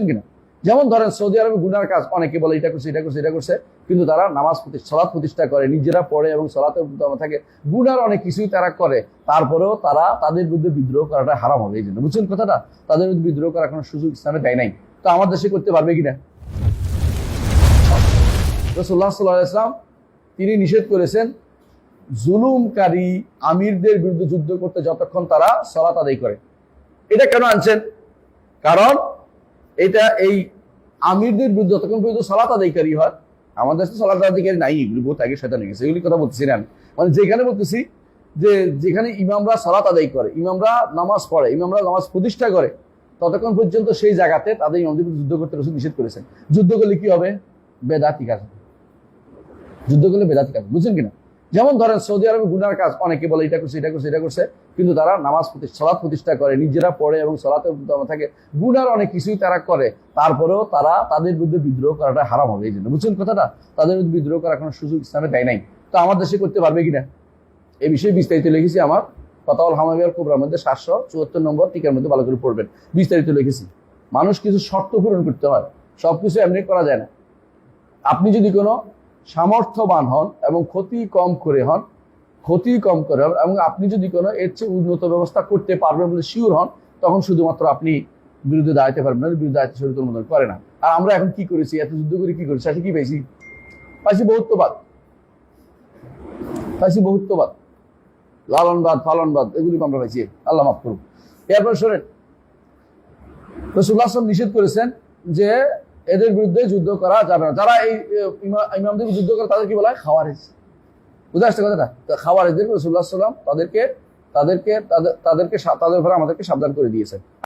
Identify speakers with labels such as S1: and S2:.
S1: কিনা? যেমন ধরেন সৌদি আরবে গুনার কাজ অনেকে বলে এটা করছে এটা করছে এটা করছে, কিন্তু তারা নামাজ সালাত প্রতিষ্ঠা করে, নিজেরা পড়ে এবং সালাতে থাকে, গুনার অনেক কিছুই তারা করে, তারপরেও তারা তাদের বিরুদ্ধে বিদ্রোহ করাটা হারাম হবে। এই জন্য বুঝছেন কথাটা, তাদের বিরুদ্ধে বিদ্রোহ করার কোনো সুযোগ ইসলামে দেয় নাই। তো আমার দেশে করতে পারবে কিনা? রাসূলুল্লাহ সাল্লাল্লাহু আলাইহি ওয়াসাল্লাম তিনি নিষেধ করেছেন জুলুমকারী আমিরদের বিরুদ্ধে যুদ্ধ করতে যতক্ষণ তারা সালাত আদায় করে। এটা কেন আনছেন? কারণ এটা এই আমিরদের বিরুদ্ধে যতক্ষণ পর্যন্ত সালাত আদায়কারী হয়, আমাদের দেশে সালাত আদায়কারী নাই, এগুলি বহুত আগে শয়তান হয়ে গেছে, এগুলি কথা বলতেছি না। মানে যেখানে বলতেছি যে যেখানে ইমামরা সালাত আদায় করে, ইমামরা নামাজ পড়ে, ইমামরা নামাজ প্রতিষ্ঠা করে, ততক্ষণ পর্যন্ত সেই জায়গাতে তাদের ইমামদের বিরুদ্ধে যুদ্ধ করতে রাসূল নিষেধ করেছেন। যুদ্ধ করলে কি হবে? বেদাতি কাজ, যুদ্ধ করলে বেদাতি কাজ, বুঝছেন কিনা? যেমন ধরেন সৌদি আরবে গুনার কাজ অনেকে বলে এটা করছে এটা করছে এটা করছে, কিন্তু তারা নামাজ সালাত প্রতিষ্ঠা করে, নিজেরা পড়ে এবং সালাতে থাকে, গুনার অনেক কিছুই তারা করে, তারপরেও তারা তাদের বিরুদ্ধে বিদ্রোহ করাটা হারাম হবে। এই জন্য বুঝছেন কথাটা, তাদের বিরুদ্ধে বিদ্রোহ করার কোনো সুযোগ ইসলামে দেয় নাই। তো আমার দেশে করতে পারবে কিনা এই বিষয়ে বিস্তারিত লিখেছি আমার ফাতাওয়াল হামাবিয়াল কুবরার মধ্যে 774 নম্বর টিকার মধ্যে ভালো করে পড়বেন, বিস্তারিত লিখেছি। মানুষ কিছু শর্ত পূরণ করতে হয়, সবকিছু এমনি করা যায় না। আপনি যদি কোনো সামর্থ্যবান হন এবং ক্ষতি কম করে হন এবং আপনি যদি কোনো এর চেয়ে উন্নত ব্যবস্থা করতে পারবেন বলে শিওর হন, তখন শুধুমাত্র আপনি বিরুদ্ধে দাঁড়াতে পারবেন না, বিরুদ্ধে দাঁড়াতে শরীয়ত অনুমোদন করে না। আর আমরা এখন কি করেছি? এত যুদ্ধ করে কি করেছি? সাথে কি পাইছি? বহুত্ববাদ, লালনবাদ, ফালনবাদ, এগুলি আমরা পাইছি। আল্লাহ মাফ করুন। এরপর শোনেন, রাসূলুল্লাহ সাল্লাল্লাহু আলাইহি ওয়াসাল্লাম নিষেধ করেছেন যে এদের বিরুদ্ধে যুদ্ধ করা যাবে না। যারা এই ইমামদের যুদ্ধ করে তাদের কি বলা হয়? খাওয়ারিজ। বুঝে আসছে কথাটা? খাওয়ারিজদের রাসূলুল্লাহ সাল্লাল্লাহু আলাইহি ওয়াসাল্লাম তাদের ব্যাপারে আমাদেরকে সাবধান করে দিয়েছেন।